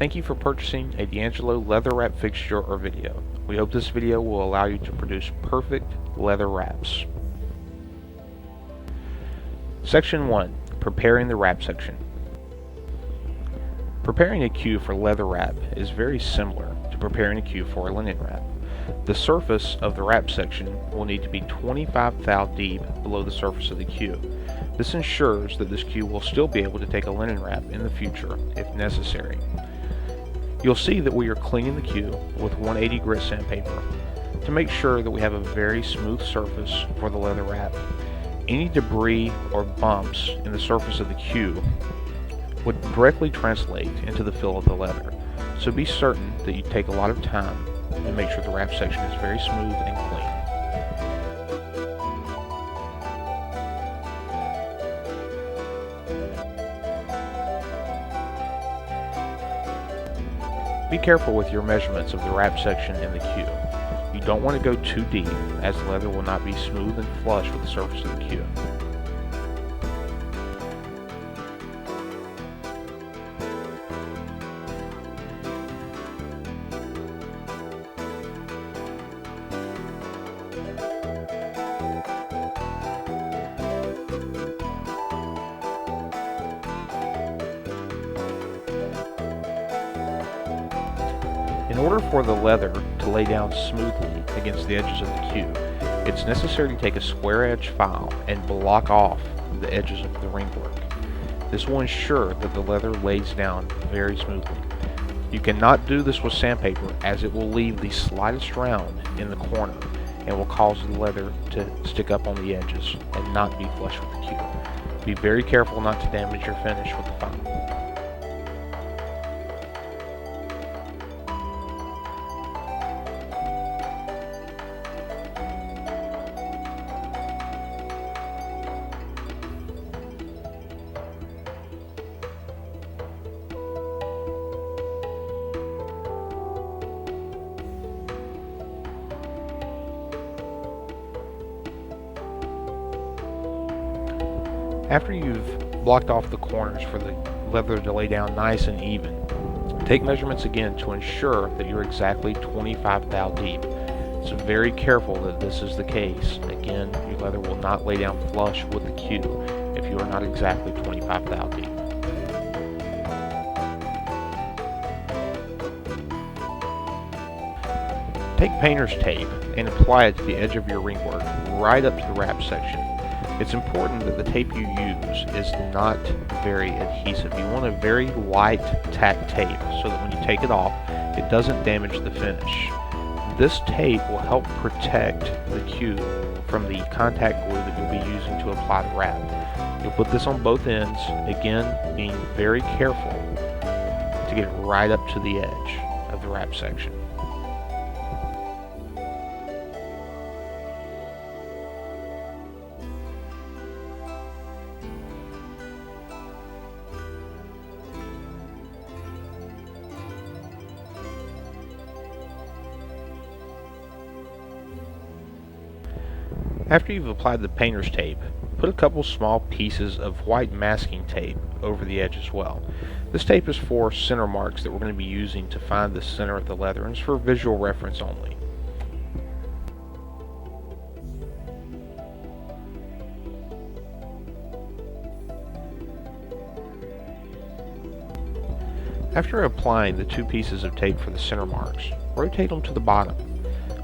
Thank you for purchasing a DeAngelo leather wrap fixture or video. We hope this video will allow you to produce perfect leather wraps. Section 1. Preparing the wrap section. Preparing a cue for leather wrap is very similar to preparing a cue for a linen wrap. The surface of the wrap section will need to be 25 thou deep below the surface of the cue. This ensures that this cue will still be able to take a linen wrap in the future if necessary. You'll see that we are cleaning the cue with 180 grit sandpaper to make sure that we have a very smooth surface for the leather wrap. Any debris or bumps in the surface of the cue would directly translate into the feel of the leather, so be certain that you take a lot of time and make sure the wrap section is very smooth and clean. Be careful with your measurements of the wrap section in the cue. You don't want to go too deep, as the leather will not be smooth and flush with the surface of the cue. In order for the leather to lay down smoothly against the edges of the cue, it's necessary to take a square edge file and block off the edges of the ringwork. This will ensure that the leather lays down very smoothly. You cannot do this with sandpaper, as it will leave the slightest round in the corner and will cause the leather to stick up on the edges and not be flush with the cue. Be very careful not to damage your finish with the file. After you've blocked off the corners for the leather to lay down nice and even, take measurements again to ensure that you're exactly 25 thou deep. So very careful that this is the case. Again, your leather will not lay down flush with the cue if you are not exactly 25 thou deep. Take painter's tape and apply it to the edge of your ringwork right up to the wrap section. It's important that the tape you use is not very adhesive. You want a very light tack tape so that when you take it off, it doesn't damage the finish. This tape will help protect the cue from the contact glue that you'll be using to apply the wrap. You'll put this on both ends, again being very careful to get it right up to the edge of the wrap section. After you've applied the painter's tape, put a couple small pieces of white masking tape over the edge as well. This tape is for center marks that we're going to be using to find the center of the leather, and it's for visual reference only. After applying the two pieces of tape for the center marks, rotate them to the bottom.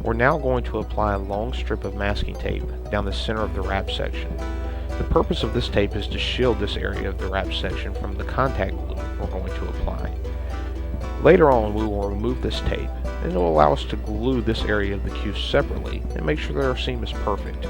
We're now going to apply a long strip of masking tape down the center of the wrap section. The purpose of this tape is to shield this area of the wrap section from the contact glue we're going to apply. Later on, we will remove this tape, and it will allow us to glue this area of the cue separately and make sure that our seam is perfect.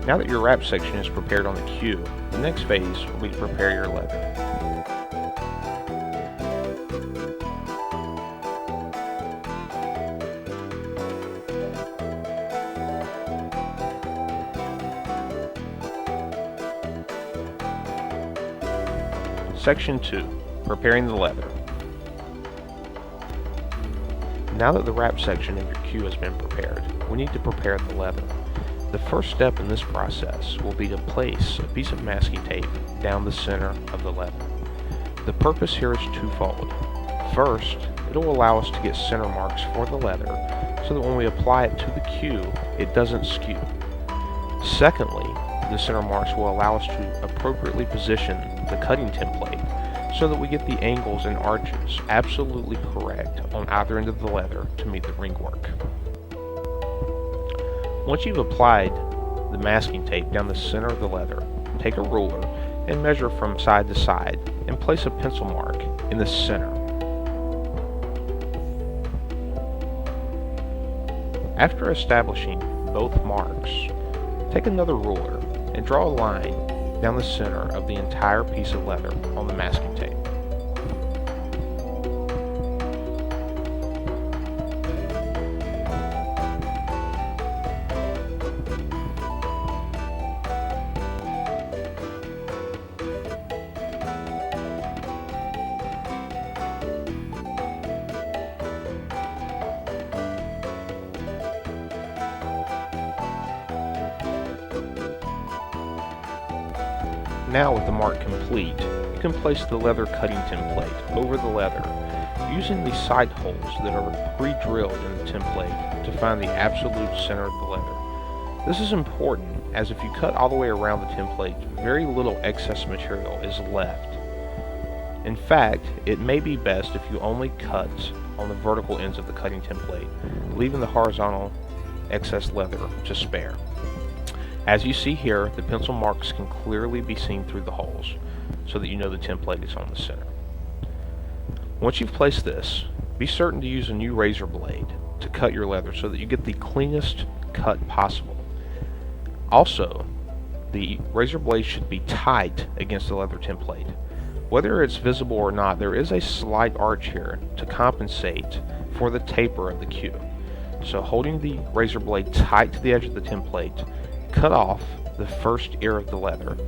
Now that your wrap section is prepared on the cue, the next phase will be to prepare your leather. Section 2. Preparing the leather. Now that the wrap section of your cue has been prepared, we need to prepare the leather. The first step in this process will be to place a piece of masking tape down the center of the leather. The purpose here is twofold. First, it'll allow us to get center marks for the leather so that when we apply it to the cue, it doesn't skew. Secondly, the center marks will allow us to appropriately position the cutting template so that we get the angles and arches absolutely correct on either end of the leather to meet the ring work. Once you've applied the masking tape down the center of the leather, take a ruler and measure from side to side and place a pencil mark in the center. After establishing both marks, take another ruler and draw a line down the center of the entire piece of leather on the masking tape. Now with the mark complete, you can place the leather cutting template over the leather using the side holes that are pre-drilled in the template to find the absolute center of the leather. This is important as if you cut all the way around the template, very little excess material is left. In fact, it may be best if you only cut on the vertical ends of the cutting template, leaving the horizontal excess leather to spare. As you see here, the pencil marks can clearly be seen through the holes, so that you know the template is on the center. Once you've placed this, be certain to use a new razor blade to cut your leather so that you get the cleanest cut possible. Also, the razor blade should be tight against the leather template. Whether it's visible or not, there is a slight arch here to compensate for the taper of the cue. So holding the razor blade tight to the edge of the template, cut off the first ear of the leather.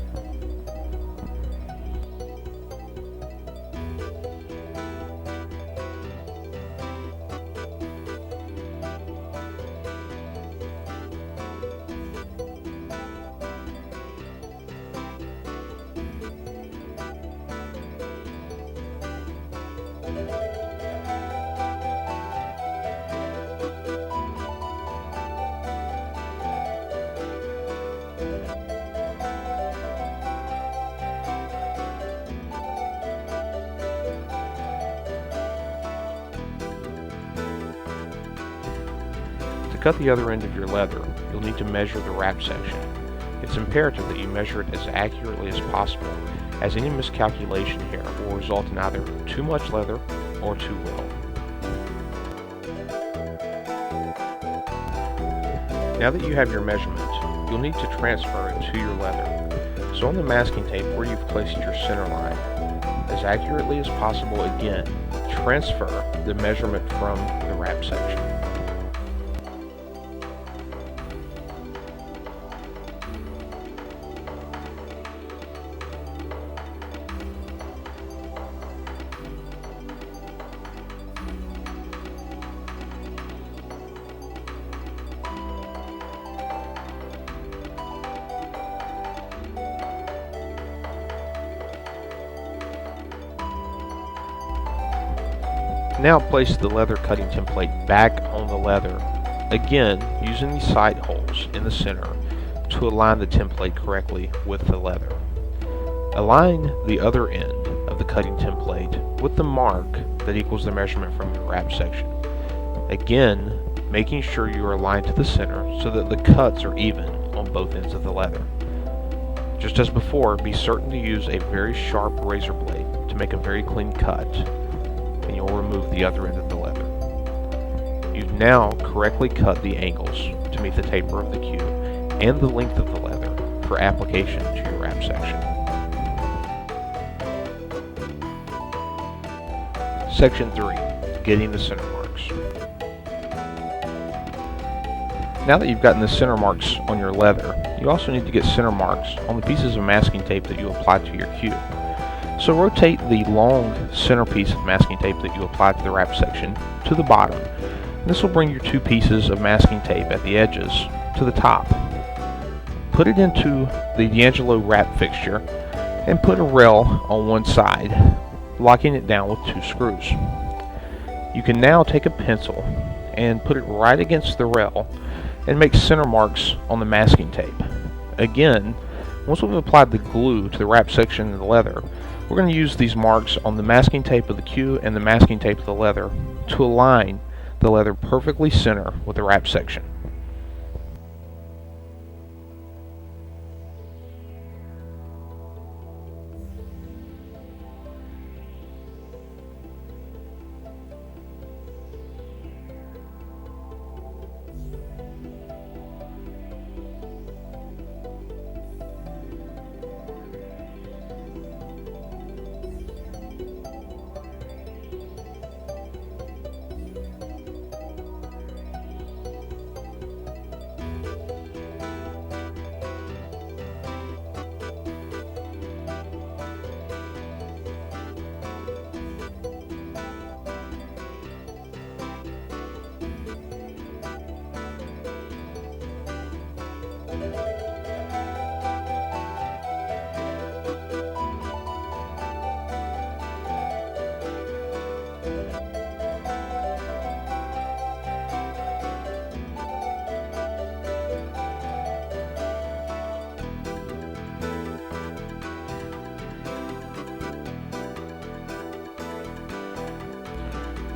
To cut the other end of your leather, you'll need to measure the wrap section. It's imperative that you measure it as accurately as possible, as any miscalculation here will result in either too much leather or too little. Now that you have your measurement, you'll need to transfer it to your leather. So on the masking tape where you've placed your center line, as accurately as possible again, transfer the measurement from the wrap section. Now place the leather cutting template back on the leather, again using the side holes in the center to align the template correctly with the leather. Align the other end of the cutting template with the mark that equals the measurement from your wrap section. Again, making sure you are aligned to the center so that the cuts are even on both ends of the leather. Just as before, be certain to use a very sharp razor blade to make a very clean cut, and you'll remove the other end of the leather. You've now correctly cut the angles to meet the taper of the cue and the length of the leather for application to your wrap section. Section 3. Getting the center marks. Now that you've gotten the center marks on your leather, you also need to get center marks on the pieces of masking tape that you apply to your cue. So rotate the long centerpiece of masking tape that you applied to the wrap section to the bottom. This will bring your two pieces of masking tape at the edges to the top. Put it into the DeAngelo wrap fixture and put a rail on one side, locking it down with two screws. You can now take a pencil and put it right against the rail and make center marks on the masking tape. Again, once we've applied the glue to the wrap section of the leather, we're going to use these marks on the masking tape of the cue and the masking tape of the leather to align the leather perfectly center with the wrap section.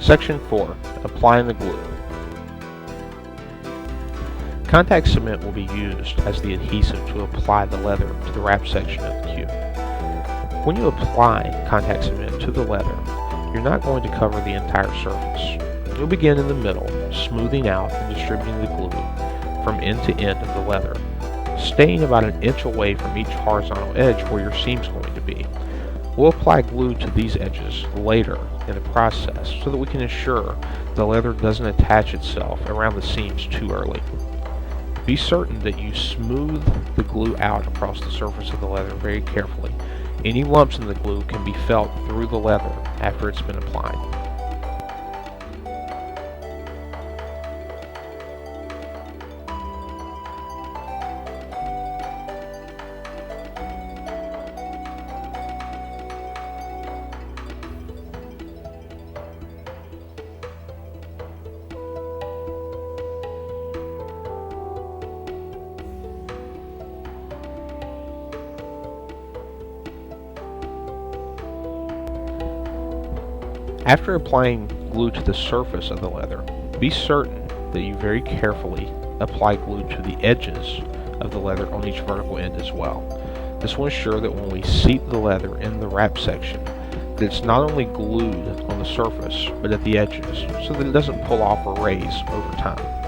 Section 4. Applying the glue. Contact cement will be used as the adhesive to apply the leather to the wrap section of the cue. When you apply contact cement to the leather, you're not going to cover the entire surface. You'll begin in the middle, smoothing out and distributing the glue from end to end of the leather, staying about an inch away from each horizontal edge where your seam's going to be. We'll apply glue to these edges later in the process so that we can ensure the leather doesn't attach itself around the seams too early. Be certain that you smooth the glue out across the surface of the leather very carefully. Any lumps in the glue can be felt through the leather after it's been applied. After applying glue to the surface of the leather, be certain that you very carefully apply glue to the edges of the leather on each vertical end as well. This will ensure that when we seat the leather in the wrap section, that it's not only glued on the surface, but at the edges, so that it doesn't pull off or raise over time.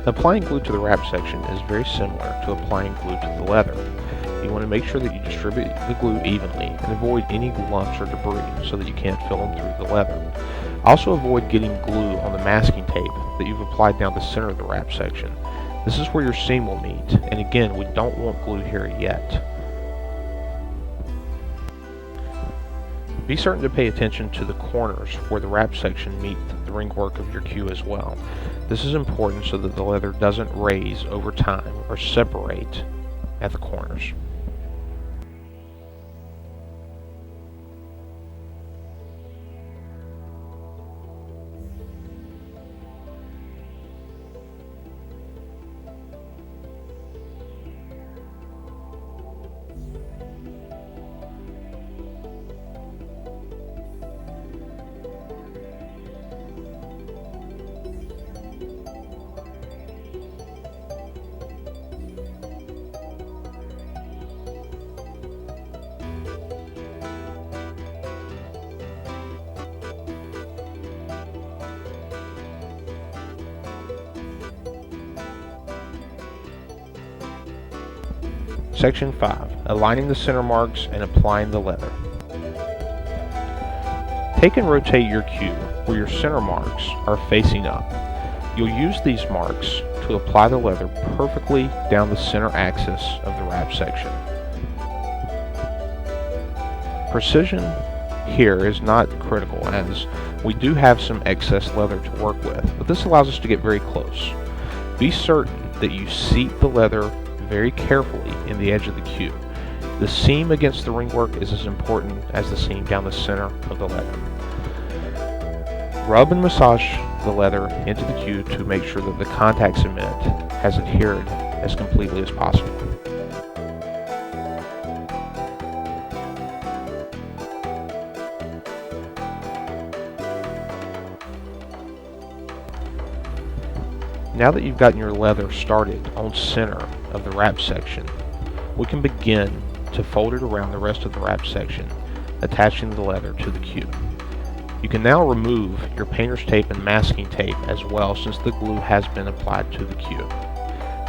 Applying glue to the wrap section is very similar to applying glue to the leather. You want to make sure that you distribute the glue evenly and avoid any lumps or debris so that you can't fill them through the leather. Also avoid getting glue on the masking tape that you've applied down the center of the wrap section. This is where your seam will meet, and again, we don't want glue here yet. Be certain to pay attention to the corners where the wrap section meet the ringwork of your cue as well. This is important so that the leather doesn't raise over time or separate at the corners. Section 5. Aligning the center marks and applying the leather. Take and rotate your cue where your center marks are facing up. You'll use these marks to apply the leather perfectly down the center axis of the wrap section. Precision here is not critical, as we do have some excess leather to work with, but this allows us to get very close. Be certain that you seat the leather very carefully in the edge of the cue. The seam against the ringwork is as important as the seam down the center of the leather. Rub and massage the leather into the cue to make sure that the contact cement has adhered as completely as possible. Now that you've gotten your leather started on center of the wrap section, we can begin to fold it around the rest of the wrap section, attaching the leather to the cue. You can now remove your painter's tape and masking tape as well, since the glue has been applied to the cue.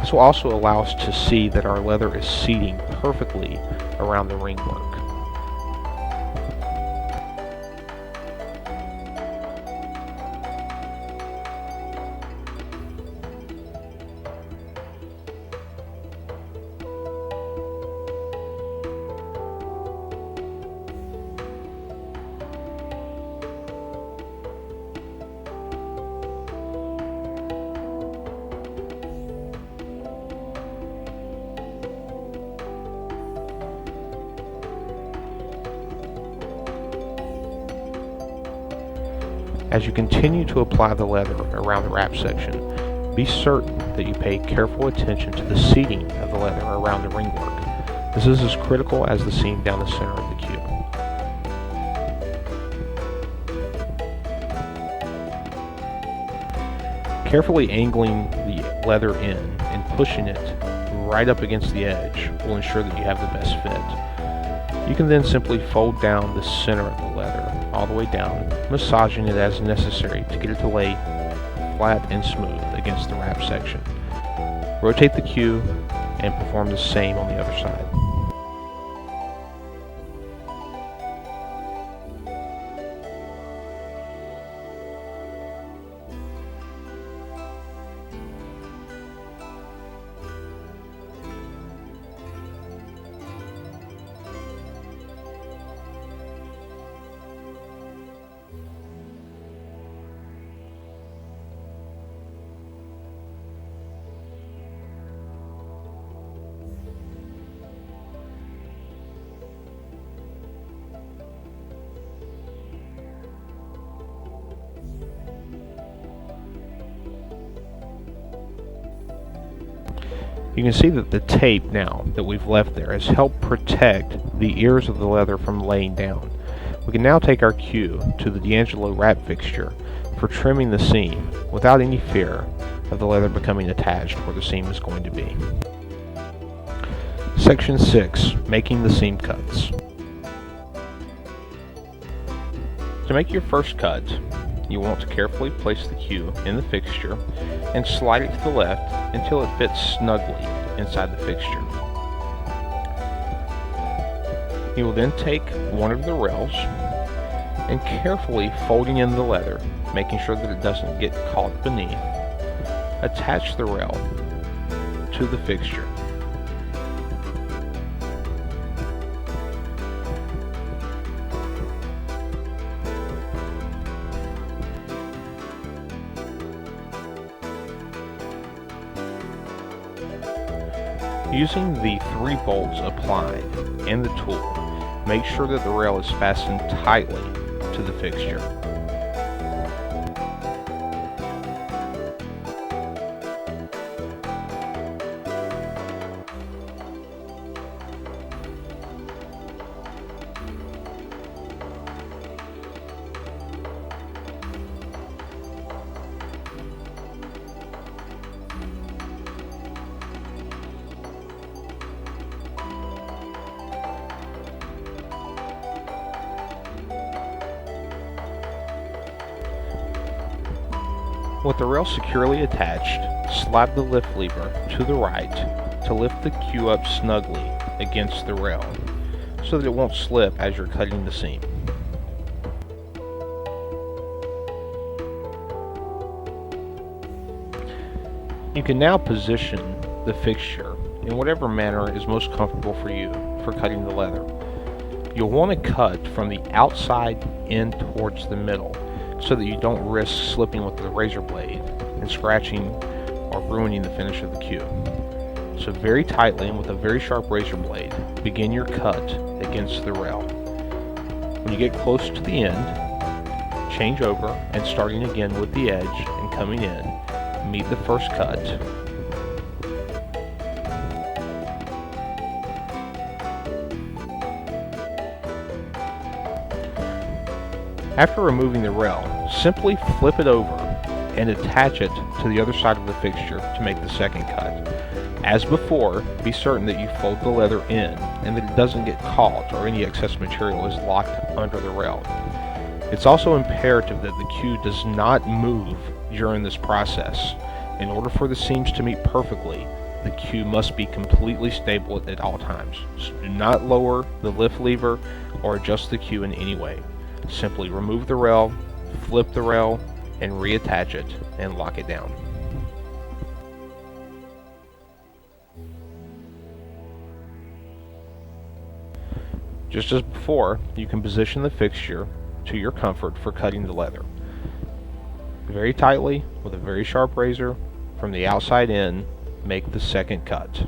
This will also allow us to see that our leather is seating perfectly around the ringwork. As you continue to apply the leather around the wrap section, be certain that you pay careful attention to the seating of the leather around the ringwork. This is as critical as the seam down the center of the cue. Carefully angling the leather in and pushing it right up against the edge will ensure that you have the best fit. You can then simply fold down the center of the leather all the way down, massaging it as necessary to get it to lay flat and smooth against the wrap section. Rotate the cue and perform the same on the other side. You can see that the tape now that we've left there has helped protect the ears of the leather from laying down. We can now take our cue to the DeAngelo wrap fixture for trimming the seam without any fear of the leather becoming attached where the seam is going to be. Section 6. Making the seam cuts. To make your first cut, you want to carefully place the cue in the fixture and slide it to the left until it fits snugly inside the fixture. You will then take one of the rails and carefully folding in the leather, making sure that it doesn't get caught beneath, attach the rail to the fixture. Using the 3 bolts applied and the tool, make sure that the rail is fastened tightly to the fixture. With the rail securely attached, slide the lift lever to the right to lift the cue up snugly against the rail so that it won't slip as you're cutting the seam. You can now position the fixture in whatever manner is most comfortable for you for cutting the leather. You'll want to cut from the outside in towards the middle so that you don't risk slipping with the razor blade and scratching or ruining the finish of the queue. So very tightly and with a very sharp razor blade, begin your cut against the rail. When you get close to the end, change over and starting again with the edge and coming in, meet the first cut. After removing the rail, simply flip it over and attach it to the other side of the fixture to make the second cut. As before, be certain that you fold the leather in and that it doesn't get caught or any excess material is locked under the rail. It's also imperative that the queue does not move during this process. In order for the seams to meet perfectly, the queue must be completely stable at all times. So do not lower the lift lever or adjust the queue in any way. Simply remove the rail, flip the rail, and reattach it and lock it down. Just as before, you can position the fixture to your comfort for cutting the leather. Very tightly, with a very sharp razor, from the outside in, make the second cut.